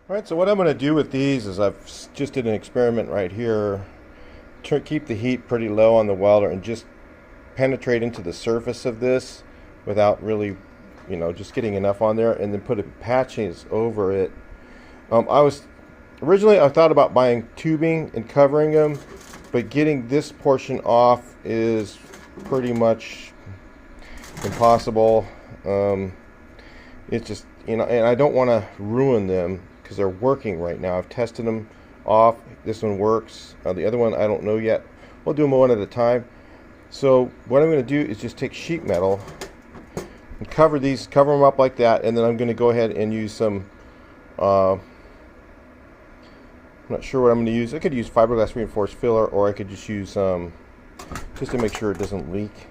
Alright, so what I'm going to do with these is just did an experiment right here. Keep the heat pretty low on the welder and just penetrate into the surface of this without really, just getting enough on there, and then put patches over it. Originally I thought about buying tubing and covering them, but getting this portion off is pretty much impossible. It's just, and I don't want to ruin them because they're working right now. I've tested them off. This one works. The other one I don't know yet. We'll do them one at a time. So what I'm going to do is just take sheet metal and cover them up like that, and then I'm going to go ahead and use some I'm not sure what I'm going to use. I could use fiberglass reinforced filler, or I could just use just to make sure it doesn't leak,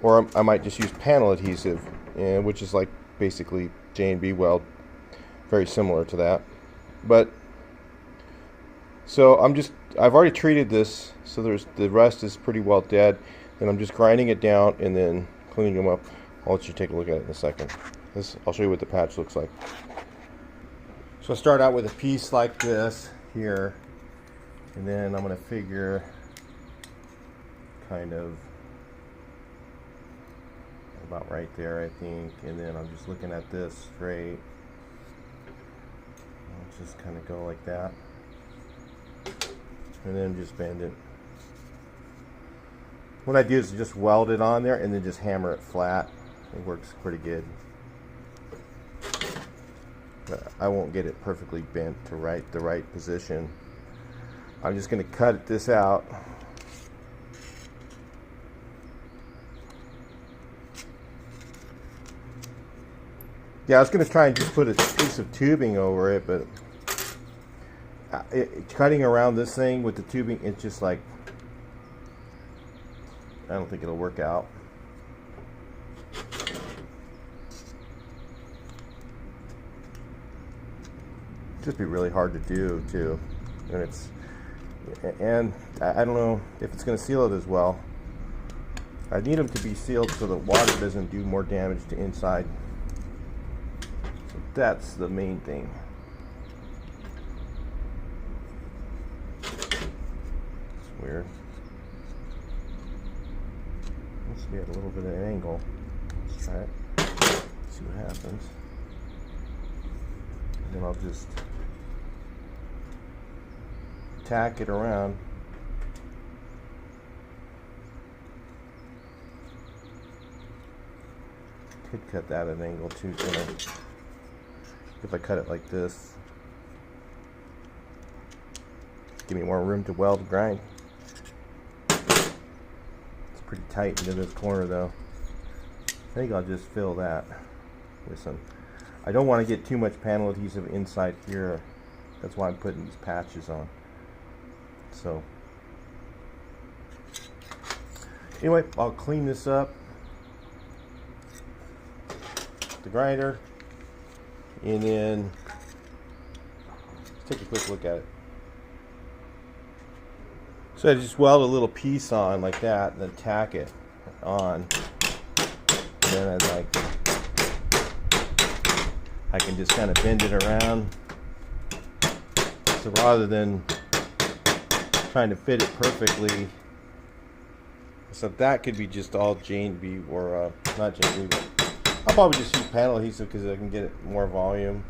or I might just use panel adhesive, which is like basically J&B weld, very similar to that. But so I've already treated this, so the rest is pretty well dead. Then I'm just grinding it down and then cleaning them up. I'll let you take a look at it in a second. I'll show you what the patch looks like. So I start out with a piece like this here, and then I'm going to figure kind of about right there, I think, and then I'm just looking at this straight. I'll just kind of go like that, and then just bend it. What I do is just weld it on there and then just hammer it flat. It works pretty good. But I won't get it perfectly bent to the right position. I'm just going to cut this out. Yeah, I was going to try and just put a piece of tubing over it, but cutting around this thing with the tubing, it's just like, I don't think it'll work out. Just be really hard to do too, and I don't know if it's going to seal it as well. I need them to be sealed so the water doesn't do more damage to inside. So that's the main thing. It's weird. Let's get a little bit of an angle. Let's try it. See what happens. And then I'll just tack it around. Could cut that at an angle too, if I cut it like this. Give me more room to weld and grind. It's pretty tight into this corner though. I think I'll just fill that with some. I don't want to get too much panel adhesive inside here. That's why I'm putting these patches on. So anyway, I'll clean this up, the grinder, and then let's take a quick look at it. So I just weld a little piece on like that, and then tack it on, and then I can just kind of bend it around. So rather than trying to fit it perfectly, so that could be just all J&B, or not J&B, but I'll probably just use panel adhesive because I can get it more volume.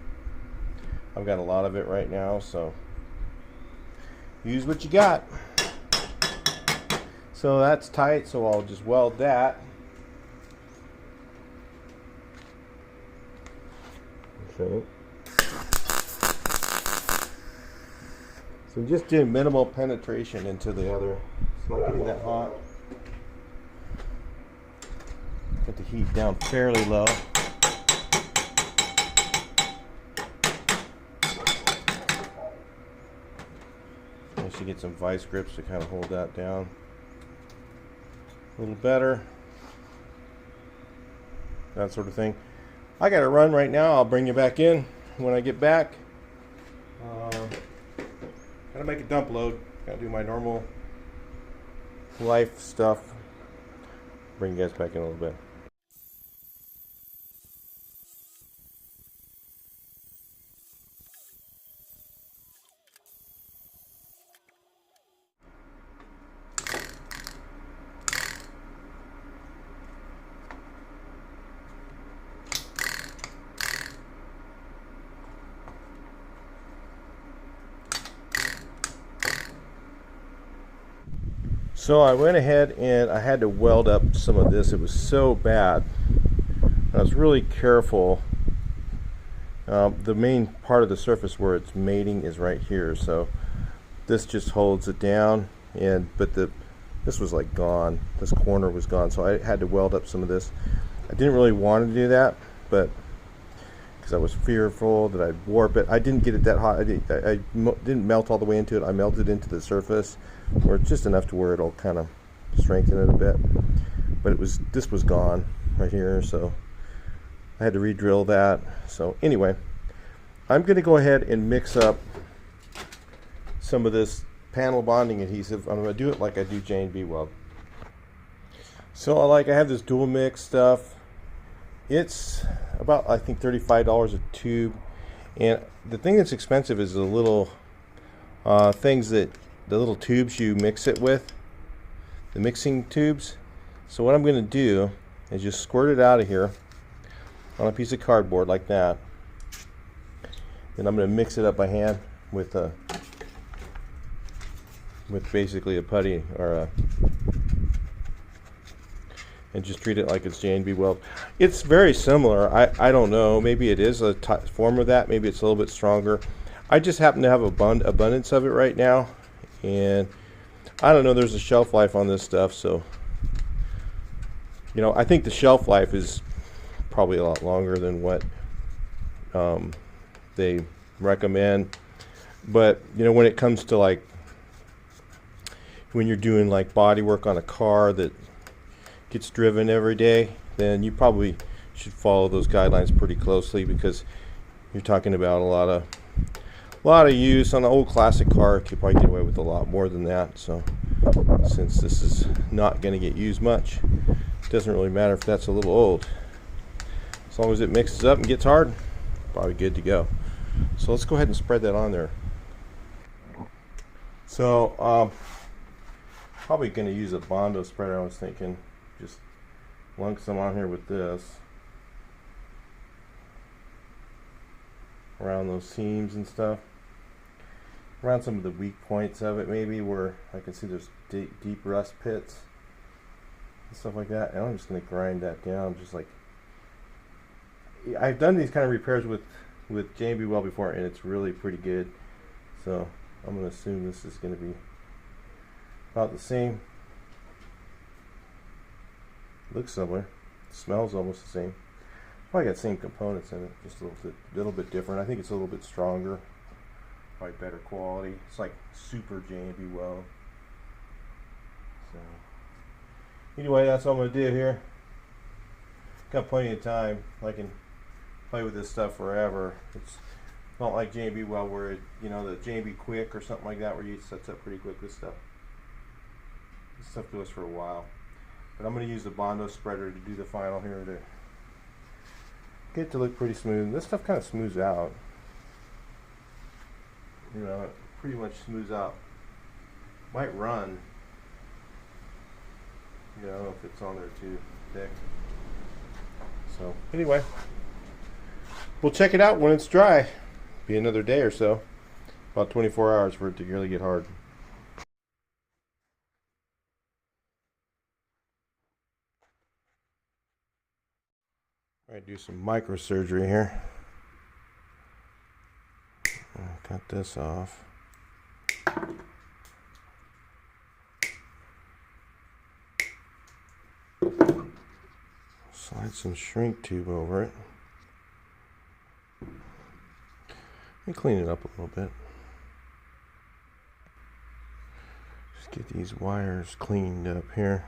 I've got a lot of it right now, so use what you got. So that's tight, so I'll just weld that. Okay. So just do minimal penetration into the other. It's not getting that hot. Put the heat down fairly low. I should get some vice grips to kind of hold that down a little better. That sort of thing. I got to run right now. I'll bring you back in when I get back. Gotta make a dump load. Gotta do my normal life stuff. Bring you guys back in a little bit. So I went ahead and I had to weld up some of this. It was so bad. I was really careful. The main part of the surface where it's mating is right here, so this just holds it down. But this was like gone. This corner was gone, so I had to weld up some of this. I didn't really want to do that, but because I was fearful that I'd warp it. I didn't get it that hot. I didn't melt all the way into it. I melted into the surface, where it's just enough to where it'll kind of strengthen it a bit. But this was gone right here, so I had to re-drill that. So anyway, I'm going to go ahead and mix up some of this panel bonding adhesive. I'm going to do it like I do J&B weld. So I have this dual mix stuff. It's about, I think, $35 a tube. And the thing that's expensive is the little the little tubes you mix it with, the mixing tubes. So what I'm going to do is just squirt it out of here on a piece of cardboard like that. Then I'm going to mix it up by hand with basically a putty or and just treat it like it's J&B weld. It's very similar. I don't know. Maybe it is a form of that. Maybe it's a little bit stronger. I just happen to have abundance of it right now, and I don't know. There's a shelf life on this stuff, so I think the shelf life is probably a lot longer than what they recommend. But when it comes to when you're doing body work on a car that gets driven every day, then you probably should follow those guidelines pretty closely, because you're talking about a lot of use on an old classic car. You could probably get away with a lot more than that. So since this is not going to get used much, it doesn't really matter if that's a little old. As long as it mixes up and gets hard, probably good to go. So let's go ahead and spread that on there. So probably going to use a Bondo spreader. I was thinking just lunk some on here with this around those seams and stuff, around some of the weak points of it, maybe where I can see there's deep rust pits and stuff like that. And I'm just going to grind that down, just I've done these kind of repairs with J&B weld before, and it's really pretty good. So I'm going to assume this is going to be about the same. Looks similar, smells almost the same. Probably got the same components in it, just a little bit different. I think it's a little bit stronger, probably better quality. It's like super J&B weld. So anyway, that's what I'm gonna do here. Got plenty of time. I can play with this stuff forever. It's not like J&B weld where the J&B quick or something like that where you sets up pretty quick. This stuff goes for a while. But I'm going to use the Bondo spreader to do the final here to get it to look pretty smooth. This stuff kind of smooths out. It pretty much smooths out. Might run, if it's on there too thick. So anyway, we'll check it out when it's dry. Be another day or so, about 24 hours for it to really get hard. I do some microsurgery here. I'll cut this off. Slide some shrink tube over it. Let me clean it up a little bit. Just get these wires cleaned up here.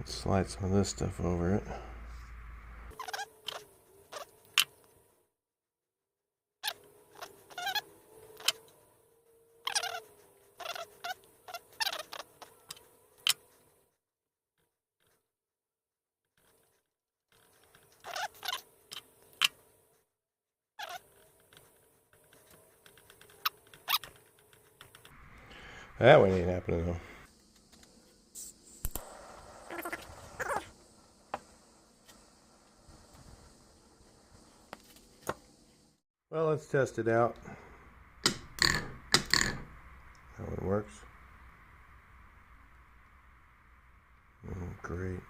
Slide some of this stuff over it. That one ain't happening though. Well, let's test it out. How it works. Great.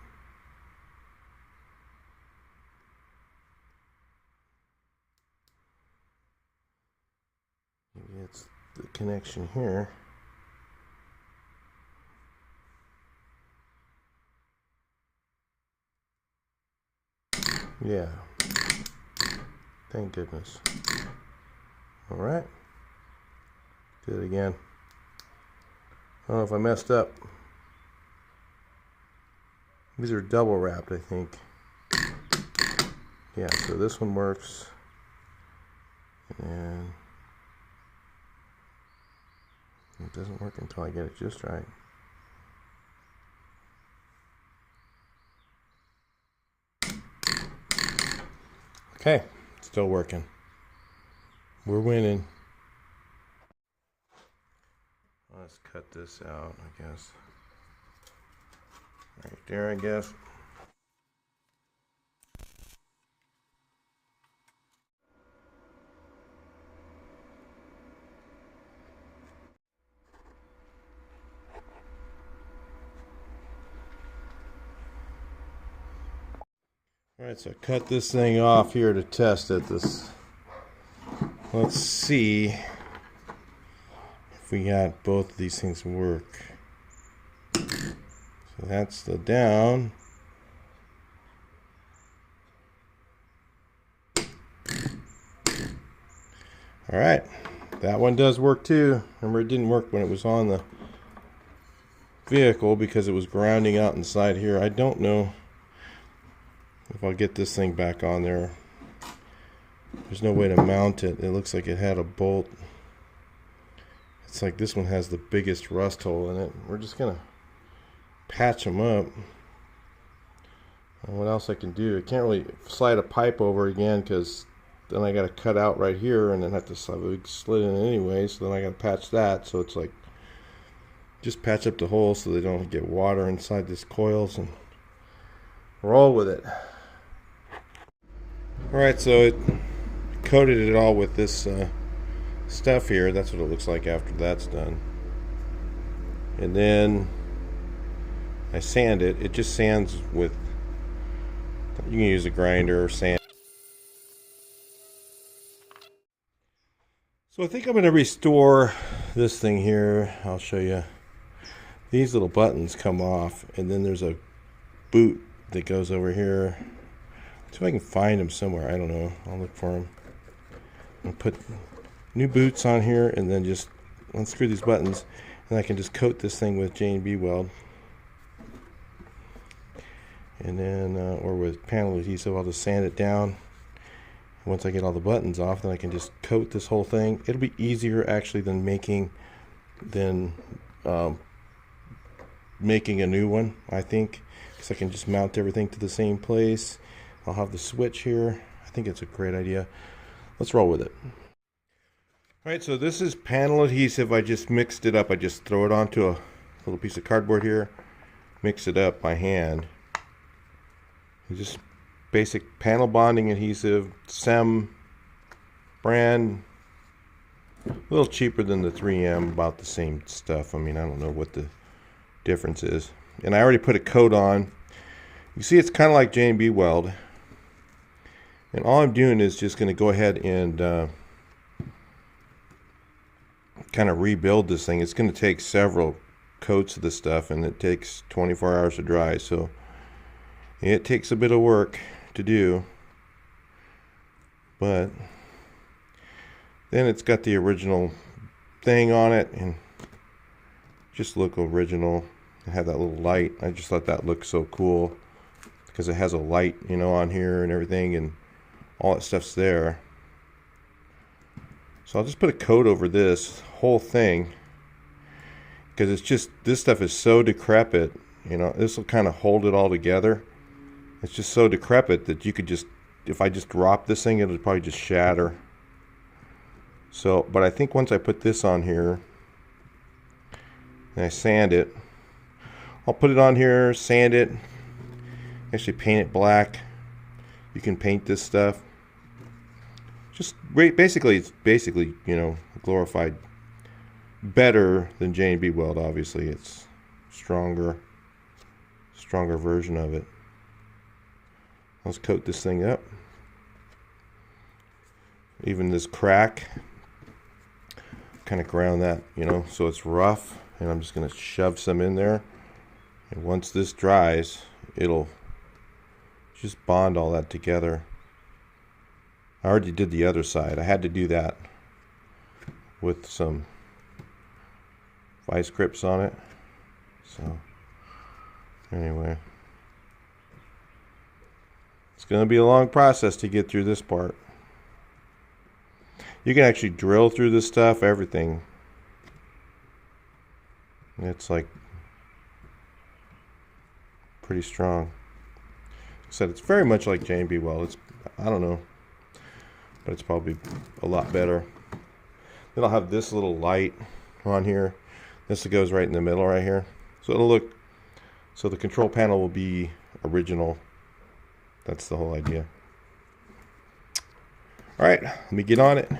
Maybe it's the connection here. Yeah. Thank goodness. All right. Do it again. I don't know if I messed up. These are double wrapped, I think. Yeah, so this one works. And it doesn't work until I get it just right. Okay, still working. We're winning. Let's cut this out, I guess. Right there, I guess. Alright, so cut this thing off here to test it. Let's see if we got both of these things work. So that's the down. Alright, that one does work too. Remember, it didn't work when it was on the vehicle because it was grounding out inside here. I don't know if I'll get this thing back on there. There's no way to mount it. It looks like it had a bolt. It's like this one has the biggest rust hole in it. We're just gonna patch them up. And what else I can do? I can't really slide a pipe over again because then I gotta cut out right here and then have to have a big slit in it anyway, so then I gotta patch that. So it's like just patch up the hole so they don't get water inside these coils and roll with it. Alright, so it coated it all with this stuff here. That's what it looks like after that's done. And then I sand it. It just sands with, you can use a grinder or sand. So I think I'm going to restore this thing here. I'll show you. These little buttons come off, and then there's a boot that goes over here. See if I can find them somewhere. I don't know. I'll look for them. I'll put new boots on here and then just unscrew these buttons, and I can just coat this thing with J&B weld. And then, or with panel adhesive, I'll just sand it down. Once I get all the buttons off, then I can just coat this whole thing. It'll be easier actually than making a new one, I think, because I can just mount everything to the same place. I'll have the switch here. I think it's a great idea. Let's roll with it. Alright, so this is panel adhesive. I just mixed it up. I just throw it onto a little piece of cardboard here, mix it up by hand. It's just basic panel bonding adhesive, SEM brand, a little cheaper than the 3M, about the same stuff. I mean, I don't know what the difference is. And I already put a coat on. You see, it's kind of like J&B weld. And all I'm doing is just going to go ahead and kind of rebuild this thing. It's going to take several coats of this stuff, and it takes 24 hours to dry. So it takes a bit of work to do. But then it's got the original thing on it, and just look original. It had that little light. I just thought that looked so cool because it has a light, you know, on here and everything, and all that stuff's there. So I'll just put a coat over this whole thing because it's just, this stuff is so decrepit, you know. This will kind of hold it all together. It's just so decrepit that you could just, if I just drop this thing, it'll probably just shatter. So, but I think once I put this on here and I sand it, I'll put it on here, sand it, actually paint it black. You can paint this stuff. Basically, it's basically, you know, glorified better than J&B weld. Obviously, it's stronger version of it. Let's coat this thing up. Even this crack, kind of ground that, you know, so it's rough, and I'm just going to shove some in there, and once this dries, it'll just bond all that together. I already did the other side. I had to do that with some vice grips on it. So anyway, it's going to be a long process to get through this part. You can actually drill through this stuff, everything. It's like pretty strong. Like I said, it's very much like J&B weld. It's, I don't know, but it's probably a lot better. Then I'll have this little light on here. This goes right in the middle right here. So it'll look, so the control panel will be original. That's the whole idea. All right, let me get on it.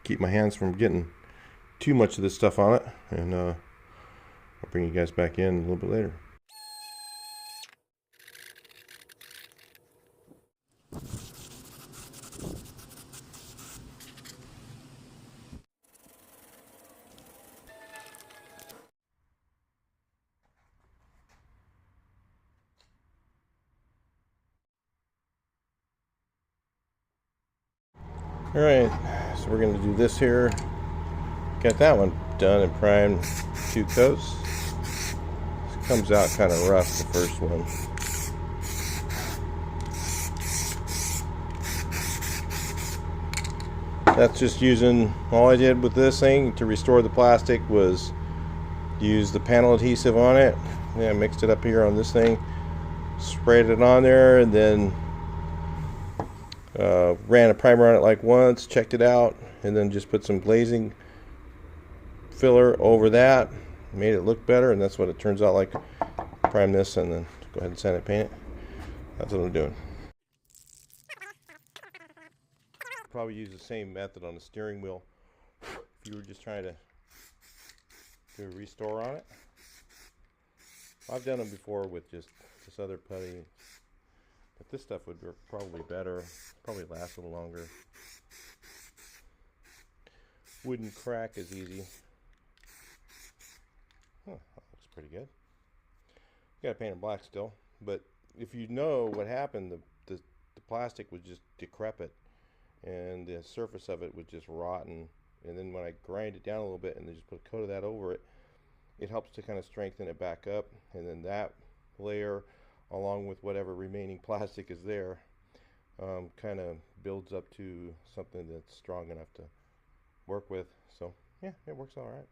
Keep my hands from getting too much of this stuff on it, and I'll bring you guys back in a little bit later. All right, so we're going to do this here. Got that one done and primed 2 coats. This comes out kind of rough, the first one. That's just using, all I did with this thing to restore the plastic was use the panel adhesive on it. Yeah, I mixed it up here on this thing, sprayed it on there, and then ran a primer on it like once, checked it out, and then just put some glazing filler over that, made it look better, and that's what it turns out like. Prime this and then go ahead and sand it, paint it. That's what I'm doing. Probably use the same method on the steering wheel if you were just trying to do a restore on it. I've done them before with just this other putty, but this stuff would work probably better, probably last a little longer. Wouldn't crack as easy. Huh, that looks pretty good. You gotta paint it black still, but if you know what happened, the plastic was just decrepit, and the surface of it was just rotten. And then when I grind it down a little bit and then just put a coat of that over it, it helps to kind of strengthen it back up. And then that layer, along with whatever remaining plastic is there, kind of builds up to something that's strong enough to work with. So yeah, it works all right.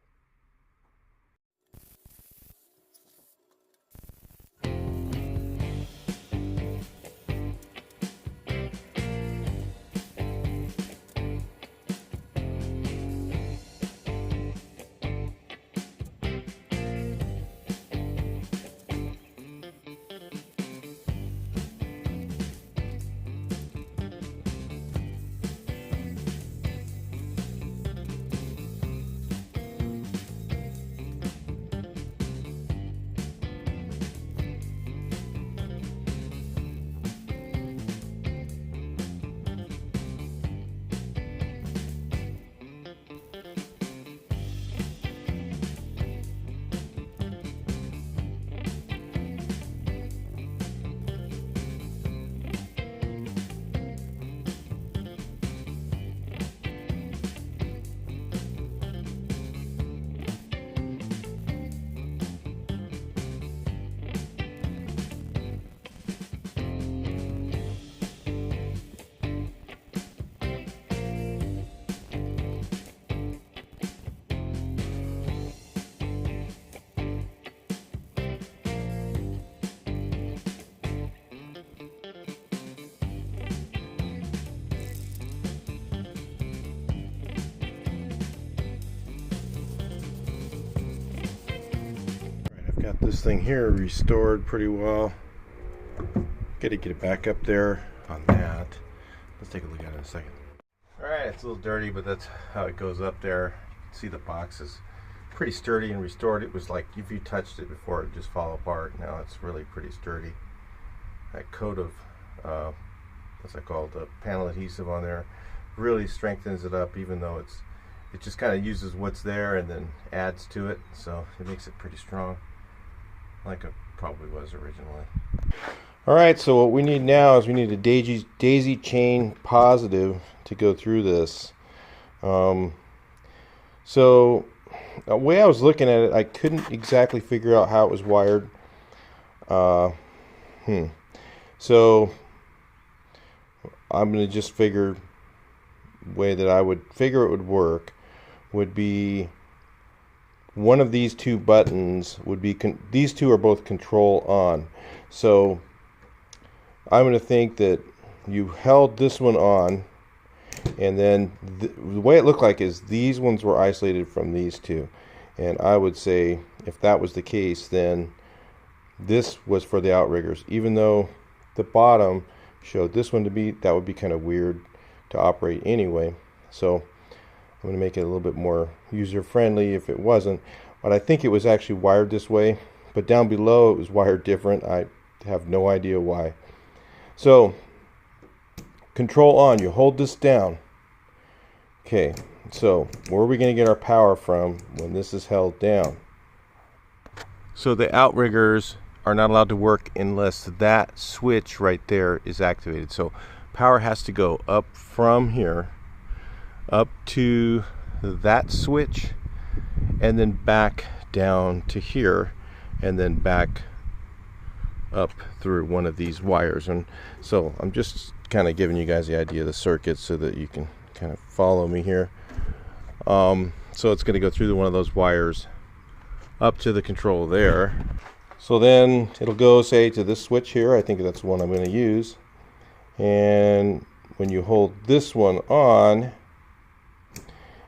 Got this thing here restored pretty well. Gotta get it back up there on that. Let's take a look at it in a second. Alright, Alright, it's a little dirty, but that's how it goes up there. You can see the box is pretty sturdy and restored. It was like if you touched it before, it just fall apart. Now it's really pretty sturdy. That coat of what's that called, the panel adhesive on there really strengthens it up, even though it just kind of uses what's there and then adds to it, so it makes it pretty strong, like it probably was originally. Alright, so what we need now is we need a daisy chain positive to go through this. So the way I was looking at it, I couldn't exactly figure out how it was wired. So I'm going to just figure way that I would figure it would work would be one of these two buttons would be these two are both control on. So I'm going to think that you held this one on, and then the way it looked like is these ones were isolated from these two, and I would say if that was the case, then this was for the outriggers, even though the bottom showed this one to be, that would be kind of weird to operate anyway. So I'm going to make it a little bit more user friendly if it wasn't, but I think it was actually wired this way, but down below it was wired different. I have no idea why. So control on, you hold this down. Okay, so where are we going to get our power from when this is held down? So the outriggers are not allowed to work unless that switch right there is activated. So power has to go up from here up to that switch, and then back down to here, and then back up through one of these wires. And so I'm just kind of giving you guys the idea of the circuit so that you can kind of follow me here. So it's going to go through one of those wires up to the control there. So then it'll go, say, to this switch here. I think that's the one I'm going to use. And when you hold this one on,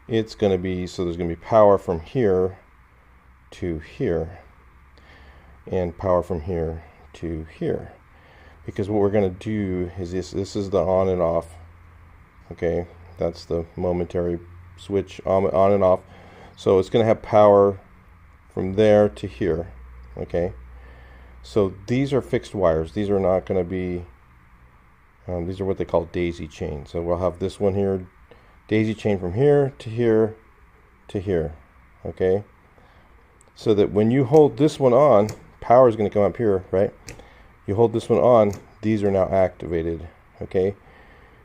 it's going to be, so there's going to be power from here to here, and power from here to here. Because what we're going to do is this is the on and off. Okay, that's the momentary switch on and off. So it's going to have power from there to here. Okay, so these are fixed wires. These are not going to be these are what they call daisy chain. So we'll have this one here, daisy chain from here to here to here. Okay, so that when you hold this one on, power is going to come up here, right? You hold this one on, these are now activated. Okay,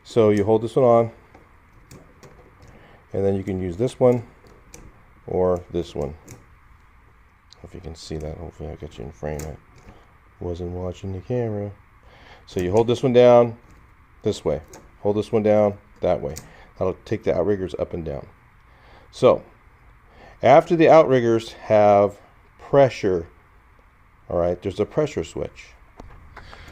so you hold this one on, and then you can use this one or this one. If you can see that, hopefully I'll get you in frame. I wasn't watching the camera. So you hold this one down this way, hold this one down that way. That'll take the outriggers up and down. So after the outriggers have pressure, all right, there's a pressure switch.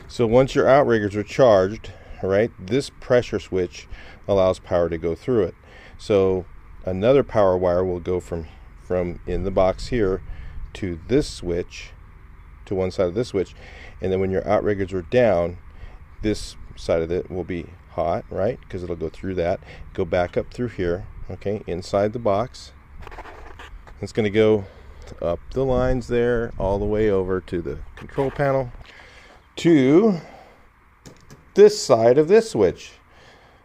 So once your outriggers are charged, all right, this pressure switch allows power to go through it. So another power wire will go from in the box here to this switch, to one side of this switch, and then when your outriggers are down, this side of it will be hot, right? Because it'll go through that, go back up through here, okay, inside the box. It's going to go up the lines there, all the way over to the control panel, to this side of this switch.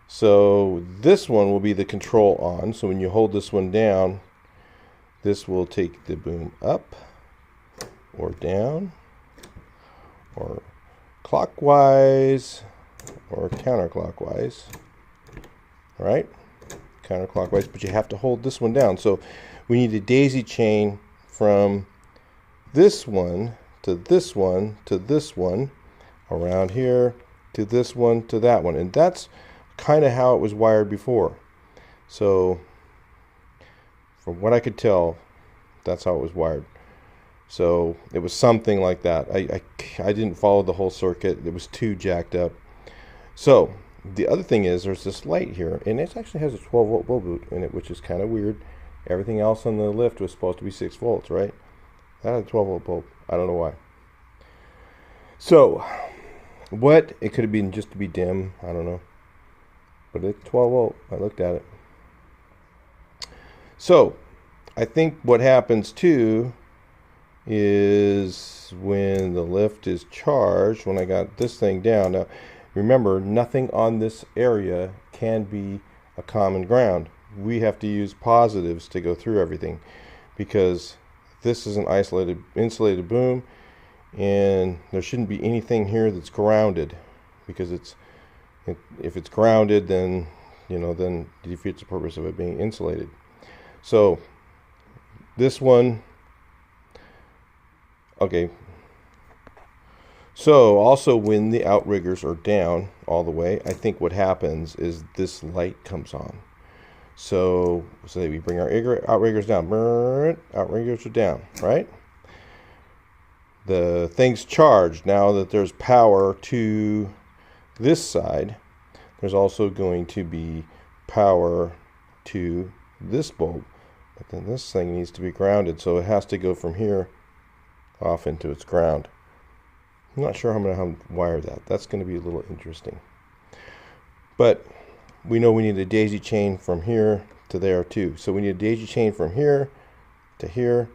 So this one will be the control on. So when you hold this one down, this will take the boom up or down or clockwise or counterclockwise. All right, counterclockwise, but you have to hold this one down. So we need a daisy chain from this one to this one to this one, around here to this one to that one, and that's kind of how it was wired before. So from what I could tell, that's how it was wired. So it was something like that. I didn't follow the whole circuit. It was too jacked up. So the other thing is there's this light here, and it actually has a 12-volt bulb in it, which is kind of weird. Everything else on the lift was supposed to be 6 volts, right? That had a 12-volt bulb. I don't know why. So what, it could have been just to be dim, I don't know. but it's 12 volt. I looked at it. So I think what happens too is when the lift is charged, when I got this thing down. Now remember, nothing on this area can be a common ground. We have to use positives to go through everything, because this is an isolated, insulated boom, and there shouldn't be anything here that's grounded, because if it's grounded, then then it defeats the purpose of it being insulated. So this one, okay. So also when the outriggers are down all the way, I think what happens is this light comes on. So we bring our outriggers down, outriggers are down, right? The thing's charged. Now that there's power to this side, there's also going to be power to this bulb. But then this thing needs to be grounded, so it has to go from here off into its ground. I'm not sure how I'm going to wire that. That's going to be a little interesting. But we know we need a daisy chain from here to there too. So we need a daisy chain from here to here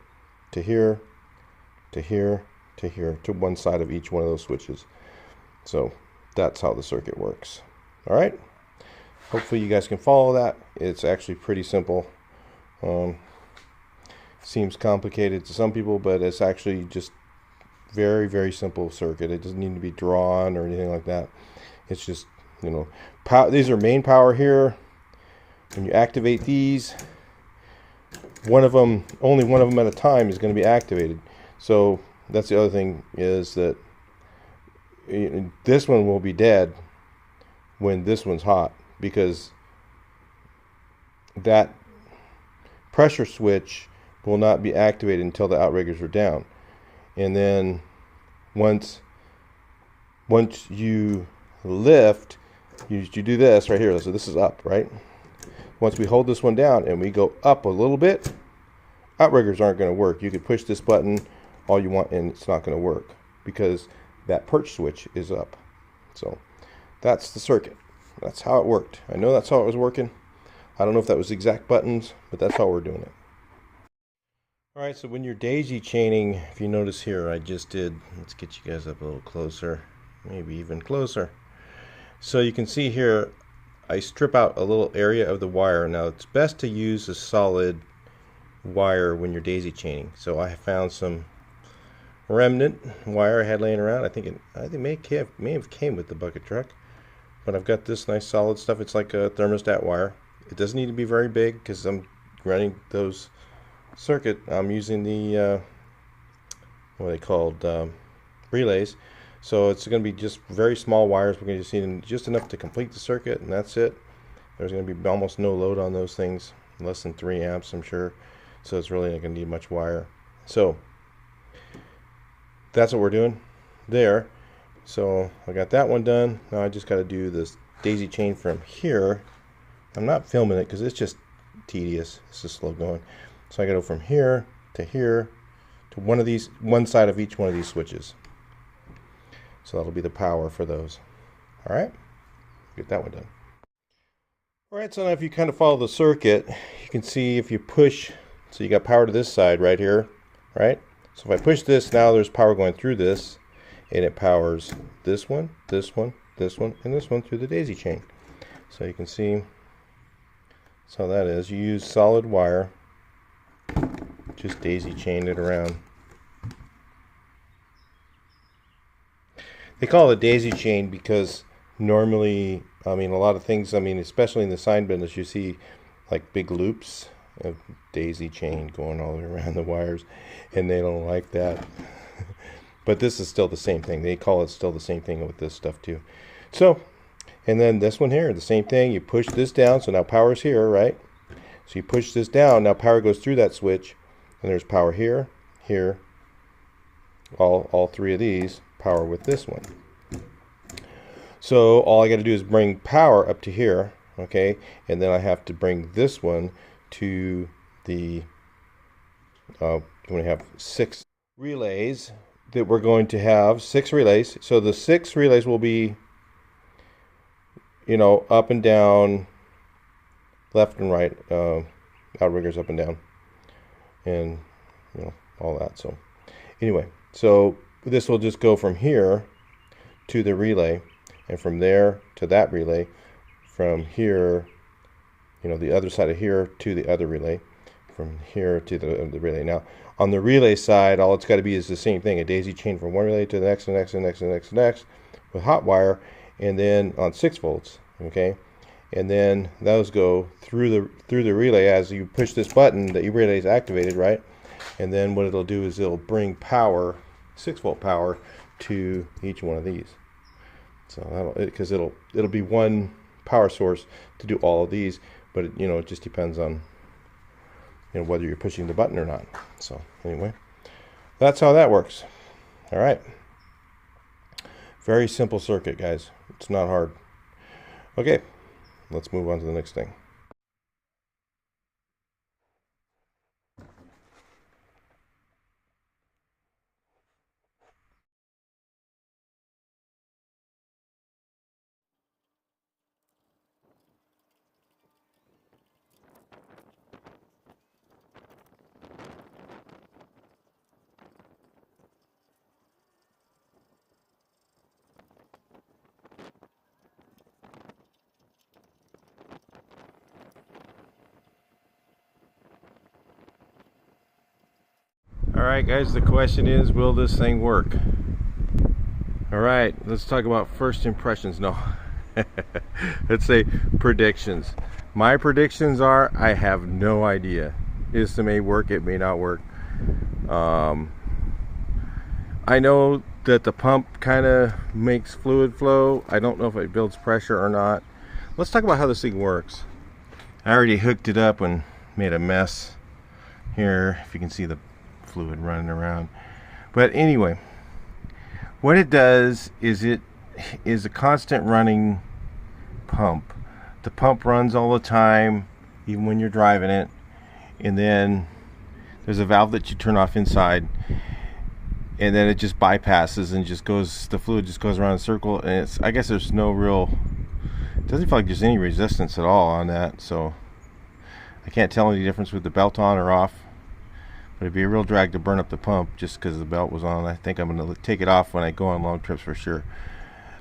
to here to here to here to one side of each one of those switches. So that's how the circuit works. All right. Hopefully you guys can follow that. It's actually pretty simple. Seems complicated to some people, but it's actually just very, very simple circuit. It doesn't need to be drawn or anything like that. It's just, these are main power here. When you activate these, only one of them at a time is going to be activated. So that's the other thing, is that this one will be dead when this one's hot, because that pressure switch will not be activated until the outriggers are down. And then once you lift, you do this right here. So this is up, right? Once we hold this one down and we go up a little bit, outriggers aren't going to work. You could push this button all you want and it's not going to work, because that perch switch is up. So that's the circuit. That's how it worked. I know that's how it was working. I don't know if that was exact buttons, but that's how we're doing it. Alright, so when you're daisy chaining, if you notice here, I just did, let's get you guys up a little closer, maybe even closer. So you can see here, I strip out a little area of the wire. Now it's best to use a solid wire when you're daisy chaining. So I found some remnant wire I had laying around. I think it may have came with the bucket truck, but I've got this nice solid stuff. It's like a thermostat wire. It doesn't need to be very big, because I'm running those circuit. I'm using the what are they called, relays. So it's going to be just very small wires. We're going to need just enough to complete the circuit, and that's it. There's going to be almost no load on those things, less than 3 amps, I'm sure. So it's really not going to need much wire. So that's what we're doing there. So I got that one done. Now I just got to do this daisy chain from here. I'm not filming it because it's just tedious. It's just slow going. So I got to go from here to one side of each one of these switches. So that'll be the power for those. All right, get that one done. All right, so now if you kind of follow the circuit, you can see if you push, so you got power to this side right here, right? So if I push this, now there's power going through this, and it powers this one, this one, this one, and this one through the daisy chain. So you can see that's how that is. You use solid wire, just daisy chain it around. They call it a daisy chain because normally, I mean, a lot of things, I mean, especially in the sign business, you see like big loops of daisy chain going all the way around the wires, and they don't like that. But this is still the same thing. They call it still the same thing with this stuff too. So, and then this one here, the same thing. You push this down, so now power's here, right? So you push this down, now power goes through that switch, and there's power here, here, all three of these power with this one. So all I got to do is bring power up to here, okay, and then I have to bring this one to the I'm going to have 6 relays that we're going to have 6 relays. So the 6 relays will be you know, up and down, left and right, outriggers up and down, and you know, all that. So anyway, so this will just go from here to the relay, and from there to that relay, from here, you know, the other side of here to the other relay, from here to the relay. Now on the relay side, all it's got to be is the same thing, a daisy chain from one relay to the next, and next, and next, and next, and next, with hot wire, and then on 6 volts, okay, and then those go through the relay as you push this button. The relay is activated, right? And then what it'll do is it'll bring power, 6-volt power, to each one of these. So because it'll be one power source to do all of these, but you know, it just depends on, you know, whether you're pushing the button or not. So anyway, that's how that works. All right, very simple circuit, guys. It's not hard. Okay, let's move on to the next thing. Alright guys, the question is, will this thing work? Alright, let's talk about first impressions. No, let's say predictions. My predictions are, I have no idea. This may work, it may not work. I know that the pump kind of makes fluid flow. I don't know if it builds pressure or not. Let's talk about how this thing works. I already hooked it up and made a mess here, if you can see the fluid running around. But anyway, what it does is it is a constant running pump. The pump runs all the time, even when you're driving it, and then there's a valve that you turn off inside, and then it just bypasses and just goes, the fluid just goes around in a circle, and it's, I guess there's no real, it doesn't feel like there's any resistance at all on that, so I can't tell any difference with the belt on or off. But it'd be a real drag to burn up the pump just because the belt was on. I think I'm going to take it off when I go on long trips for sure.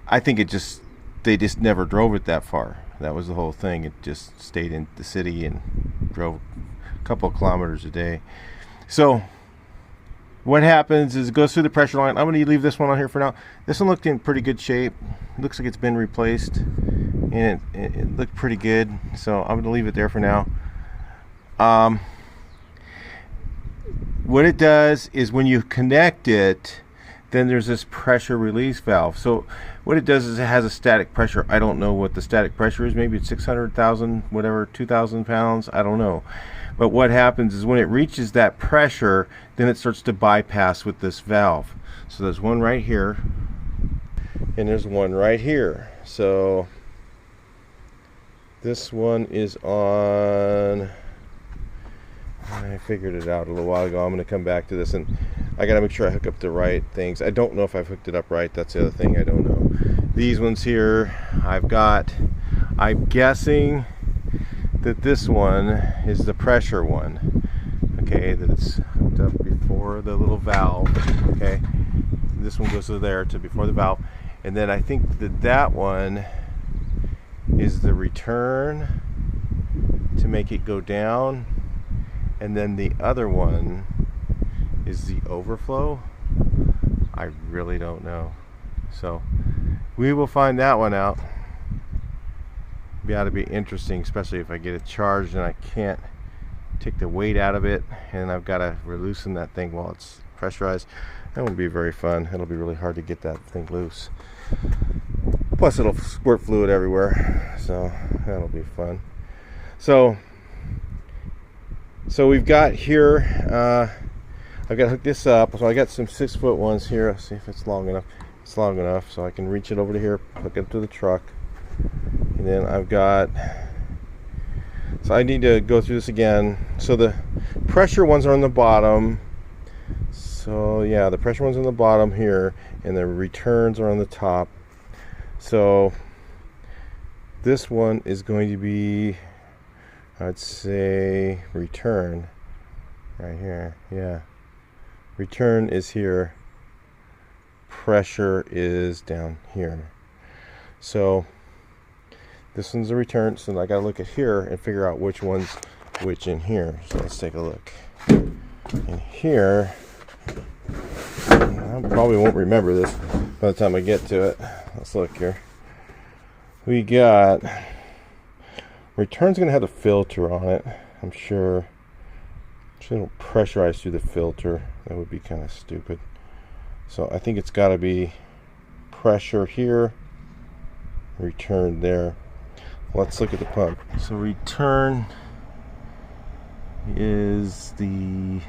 I think they just never drove it that far. That was the whole thing. It just stayed in the city and drove a couple of kilometers a day. So what happens is it goes through the pressure line. I'm going to leave this one on here for now. This one looked in pretty good shape. It looks like it's been replaced, and it looked pretty good. So I'm going to leave it there for now. What it does is when you connect it, then there's this pressure release valve. So what it does is it has a static pressure. I don't know what the static pressure is. Maybe it's 600,000, whatever, 2,000 pounds. I don't know. But what happens is when it reaches that pressure, then it starts to bypass with this valve. So there's one right here, and there's one right here. So this one is on, I figured it out a little while ago. I'm going to come back to this, and I got to make sure I hook up the right things. I don't know if I've hooked it up right. That's the other thing. I don't know. These ones here, I'm guessing that this one is the pressure one. Okay, that it's hooked up before the little valve. Okay, this one goes to there to before the valve, and then I think that one is the return to make it go down. And then the other one is the overflow. I really don't know. So we will find that one out. Ought to be interesting, especially if I get it charged and I can't take the weight out of it, and I've got to loosen that thing while it's pressurized. That won't be very fun. It'll be really hard to get that thing loose. Plus it'll squirt fluid everywhere, so that'll be fun. So we've got here, I've got to hook this up. So I got some 6-foot ones here. Let's see if it's long enough. It's long enough, so I can reach it over to here, hook it to the truck. And then I've got, so I need to go through this again. So the pressure ones are on the bottom. So yeah, the pressure ones on the bottom here, and the returns are on the top. So This one is going to be, I'd say, return right here. Yeah, return is here, pressure is down here. So this one's a return, so I gotta look at here and figure out which one's which in here. So let's take a look. In here, I probably won't remember this by the time I get to it. Let's look here. We got return's gonna have a filter on it, I'm sure. Should don't pressurize through the filter. That would be kind of stupid. So I think it's got to be pressure here, return there. Let's look at the pump. So return is the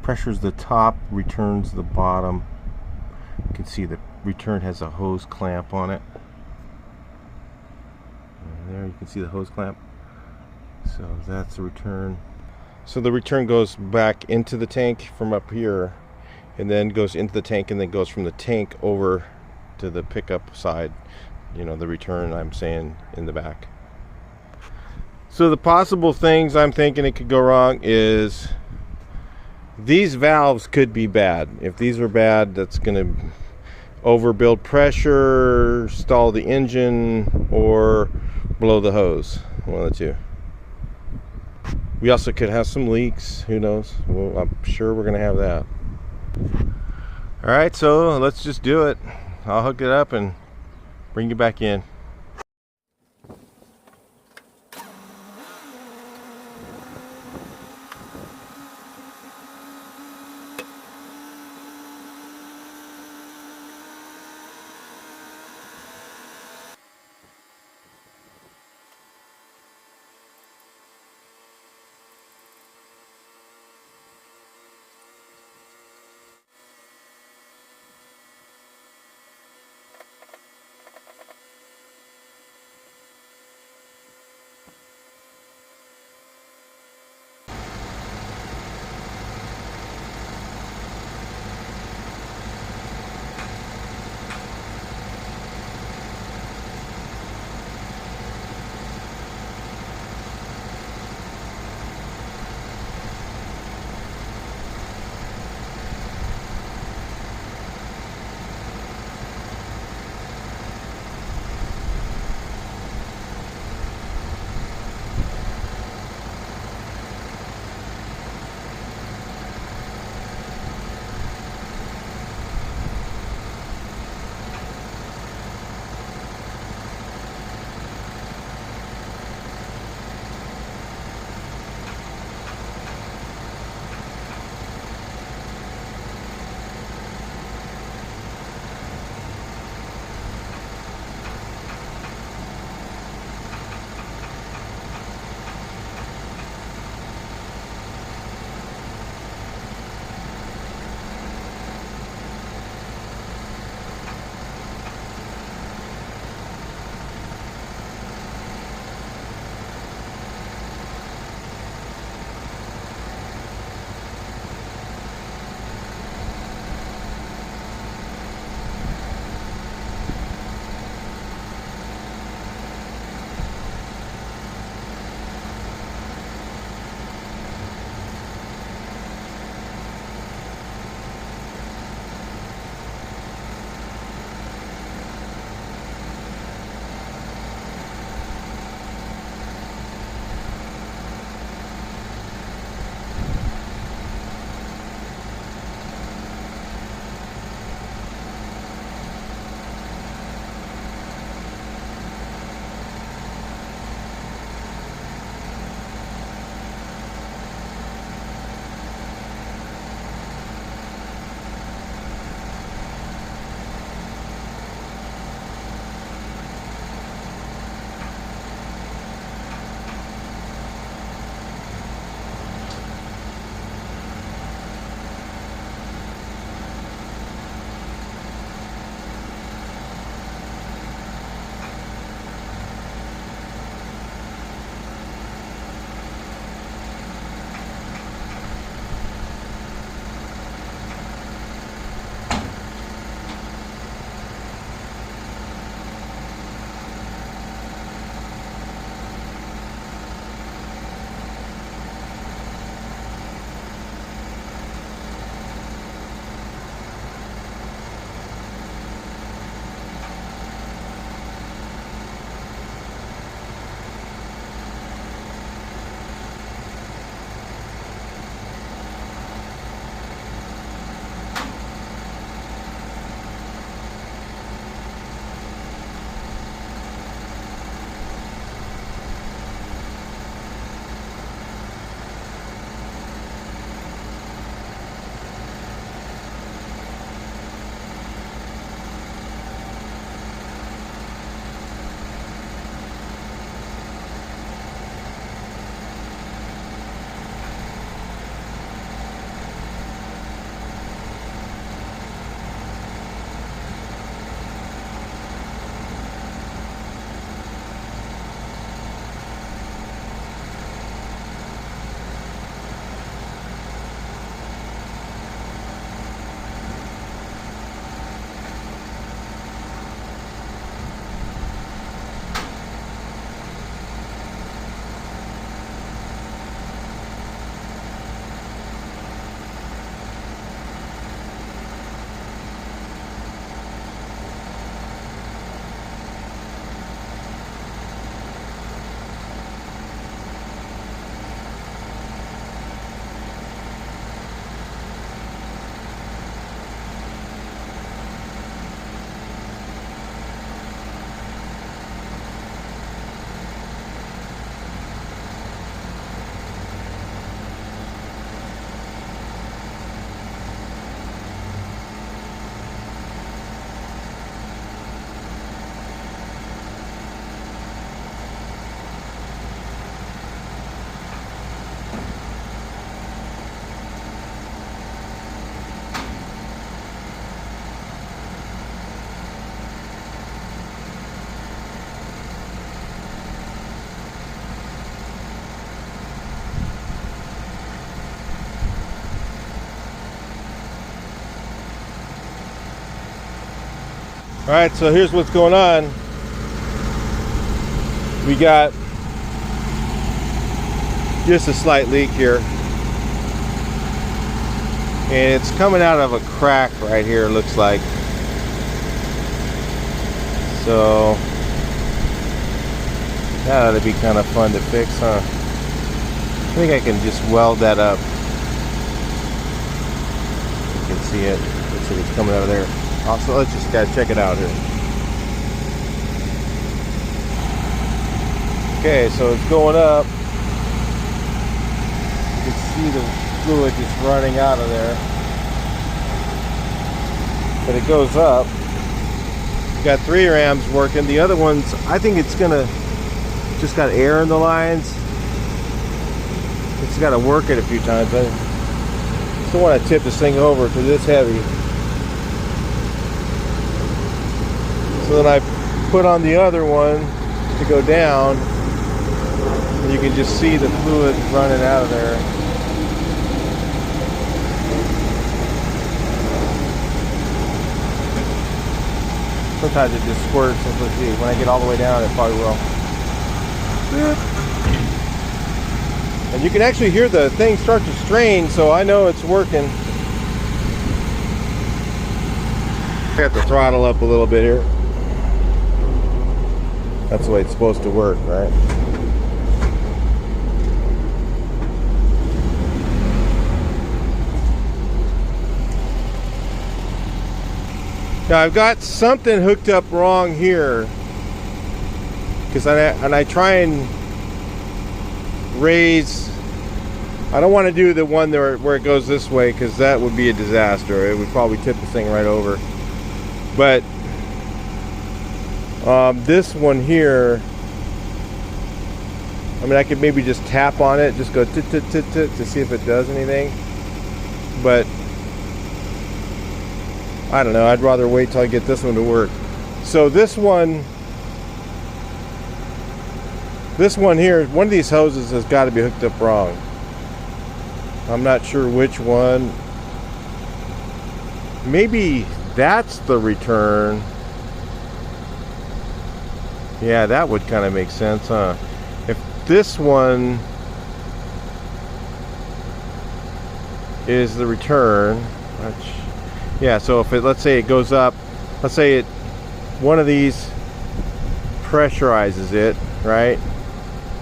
pressure's the top, returns the bottom. You can see the return has a hose clamp on it. And there you can see the hose clamp. So that's the return. So the return goes back into the tank from up here, and then goes into the tank, and then goes from the tank over to the pickup side. You know, the return, I'm saying, in the back. So the possible things I'm thinking it could go wrong is these valves could be bad. If these are bad, that's going to overbuild pressure, stall the engine, or blow the hose. One of the two. We also could have some leaks. Who knows? Well, I'm sure we're going to have that. Alright, so let's just do it. I'll hook it up and bring you back in. All right, so here's what's going on. We got just a slight leak here, and it's coming out of a crack right here, looks like. So that ought to be kind of fun to fix, huh? I think I can just weld that up. You can see it. Looks like it's coming out of there. Also, let's just guys check it out here. Okay, so it's going up. You can see the fluid just running out of there. But it goes up. Got 3 rams working. The other ones, I think it's gonna just got air in the lines. It's got to work it a few times. I still want to tip this thing over because it's heavy. So then I put on the other one to go down, and you can just see the fluid running out of there. Sometimes it just squirts. Let's see. When I get all the way down, it probably will. And you can actually hear the thing start to strain, so I know it's working. I got the throttle up a little bit here. That's the way it's supposed to work, right? Now I've got something hooked up wrong here, because I try and raise. I don't want to do the one there where it goes this way, because that would be a disaster. It would probably tip the thing right over. But this one here, I mean, I could maybe just tap on it, just go tit tit tit tit to see if it does anything. But I don't know. I'd rather wait till I get this one to work. So this one here, one of these hoses has got to be hooked up wrong. I'm not sure which one. Maybe that's the return. Yeah, that would kind of make sense, huh? If this one is the return, yeah, so if it, let's say it goes up, let's say one of these pressurizes it, right?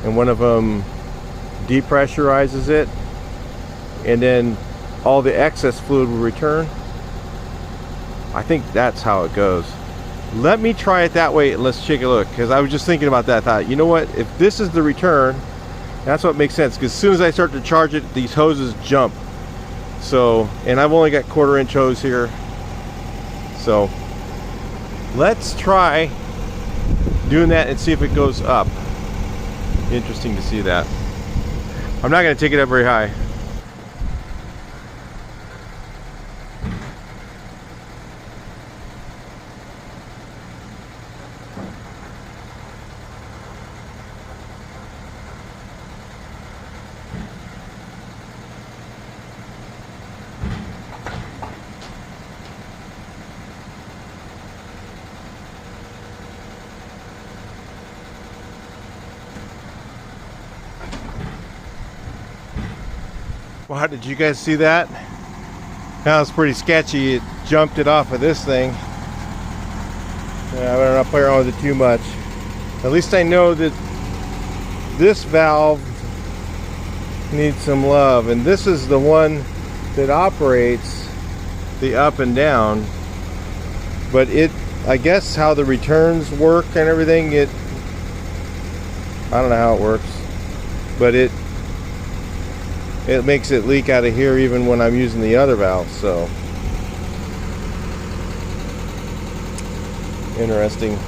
And one of them depressurizes it, and then all the excess fluid will return. I think that's how it goes. Let me try it that way and let's take a look, because I was just thinking about that. I thought, you know what, if this is the return, that's what makes sense, because as soon as I start to charge it, these hoses jump. So, and I've only got 1/4 inch hose here, so let's try doing that and see if it goes up. Interesting to see that. I'm not going to take it up very high. Wow, did you guys see that? That was pretty sketchy. It jumped it off of this thing. Yeah, I better not play around with it too much. At least I know that this valve needs some love, and this is the one that operates the up and down. But it, I guess how the returns work and everything, I don't know how it works, but it makes it leak out of here even when I'm using the other valve. So interesting.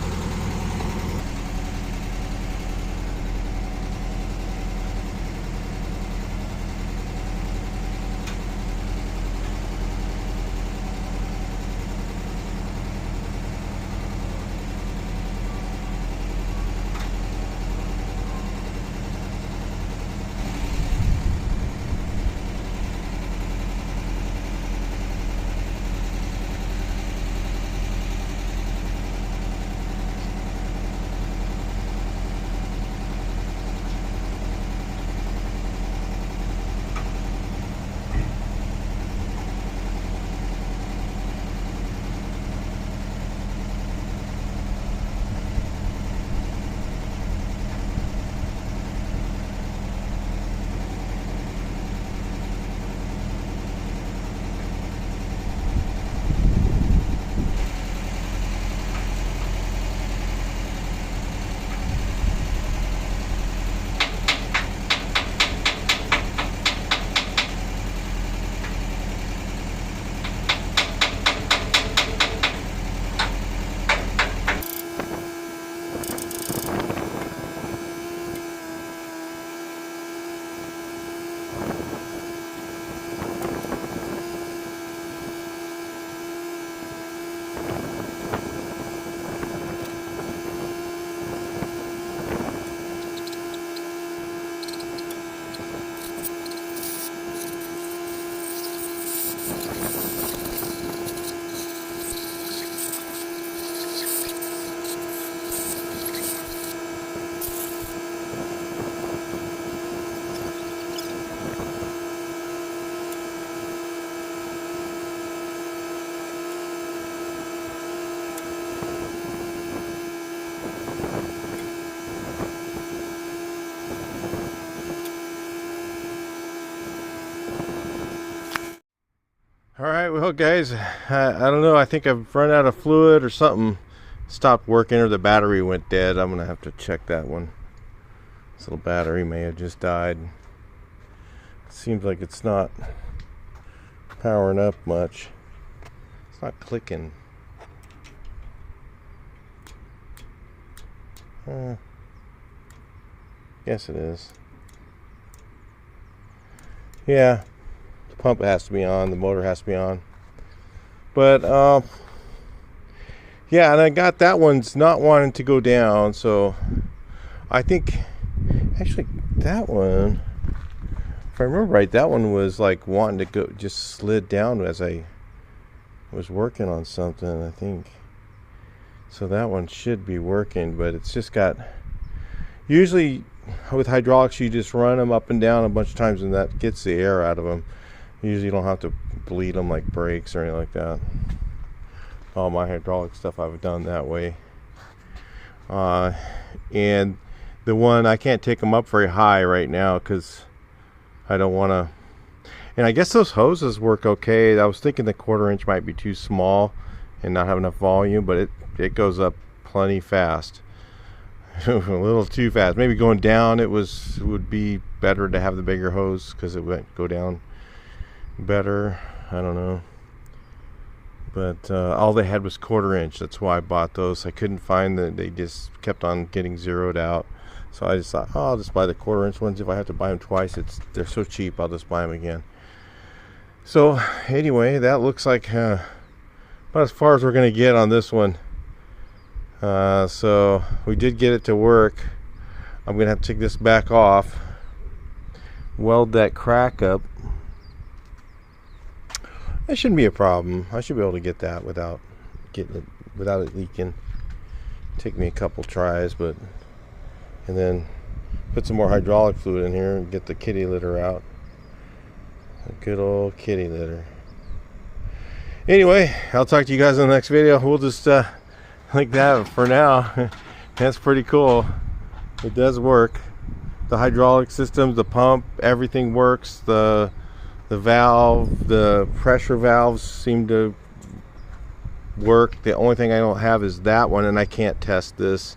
Alright, well guys, I don't know, I think I've run out of fluid or something stopped working or the battery went dead. I'm gonna have to check that one. This little battery may have just died. Seems like it's not powering up much. It's not clicking. Yes it is. Yeah. Pump has to be on, the motor has to be on, but yeah, and I got that one's not wanting to go down, so I think actually that one, if I remember right, that one was like wanting to go, just slid down as I was working on something, I think. So that one should be working, but it's just got, usually with hydraulics you just run them up and down a bunch of times and that gets the air out of them. Usually you don't have to bleed them like brakes or anything like that. All my hydraulic stuff I've done that way. And the one, I can't take them up very high right now because I don't want to. And I guess those hoses work okay. I was thinking the 1/4 inch might be too small and not have enough volume, but it goes up plenty fast. A little too fast. Maybe going down it would be better to have the bigger hose because it would go down better. I don't know, but all they had was 1/4 inch. That's why I bought those. I couldn't find that. They just kept on getting zeroed out, so I just thought, oh, I'll just buy the 1/4 inch ones. If I have to buy them twice, they're so cheap, I'll just buy them again. So anyway, that looks like about as far as we're gonna get on this one. So we did get it to work. I'm gonna have to take this back off, weld that crack up. That shouldn't be a problem. I should be able to get that without it leaking. Take me a couple tries, and then put some more hydraulic fluid in here and get the kitty litter out. A good old kitty litter. Anyway, I'll talk to you guys in the next video. We'll just like that for now. That's pretty cool. It does work. The hydraulic systems, the pump, everything works. The valve, the pressure valves seem to work. The only thing I don't have is that one, and I can't test this.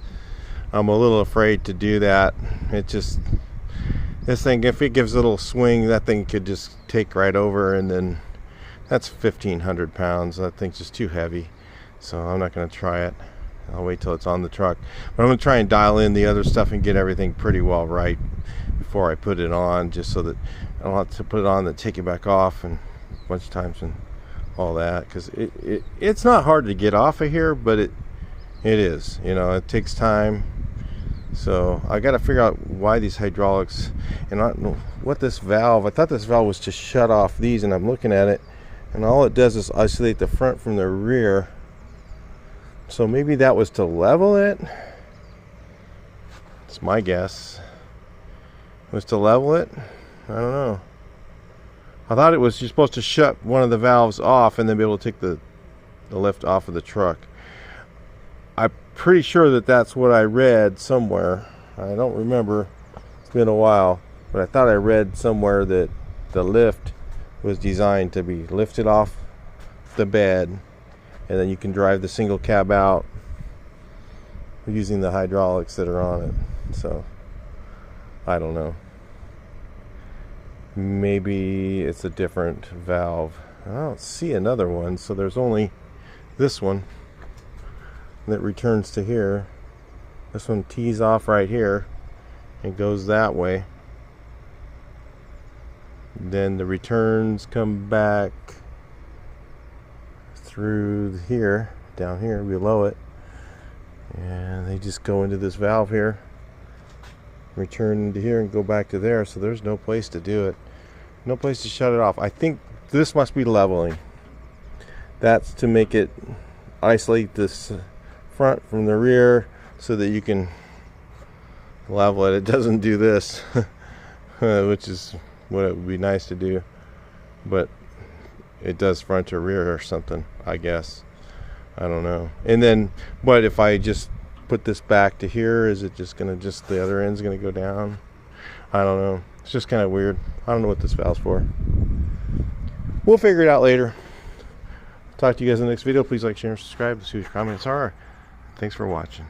I'm a little afraid to do that. This thing, if it gives a little swing, that thing could just take right over, and then that's 1,500 pounds. That thing's just too heavy, so I'm not going to try it. I'll wait till it's on the truck. But I'm going to try and dial in the other stuff and get everything pretty well right before I put it on, just so that I don't have to put it on and take it back off and a bunch of times and all that, because it's not hard to get off of here, but it is, you know, it takes time. So I got to figure out why these hydraulics, and I don't know what this valve, I thought this valve was to shut off these, and I'm looking at it and all it does is isolate the front from the rear. So maybe that was to level it. It's my guess. Was to level it? I don't know. I thought it was you're supposed to shut one of the valves off and then be able to take the lift off of the truck. I'm pretty sure that that's what I read somewhere. I don't remember. It's been a while, but I thought I read somewhere that the lift was designed to be lifted off the bed, and then you can drive the single cab out using the hydraulics that are on it. So I don't know. Maybe it's a different valve. I don't see another one, so there's only this one that returns to here. This one tees off right here and goes that way. Then the returns come back through here, down here below it, and they just go into this valve here, return into here, and go back to there. So there's no place to do it, no place to shut it off. I think this must be leveling. That's to make it isolate this front from the rear so that you can level it. It doesn't do this, which is what it would be nice to do, but it does front to rear or something, I guess. I don't know. And then, but if I just put this back to here, is it just gonna, just the other end's gonna go down? I don't know. It's just kind of weird. I don't know what this valve's for. We'll figure it out later. Talk to you guys in the next video. Please like, share, and subscribe. See what your comments are. Thanks for watching.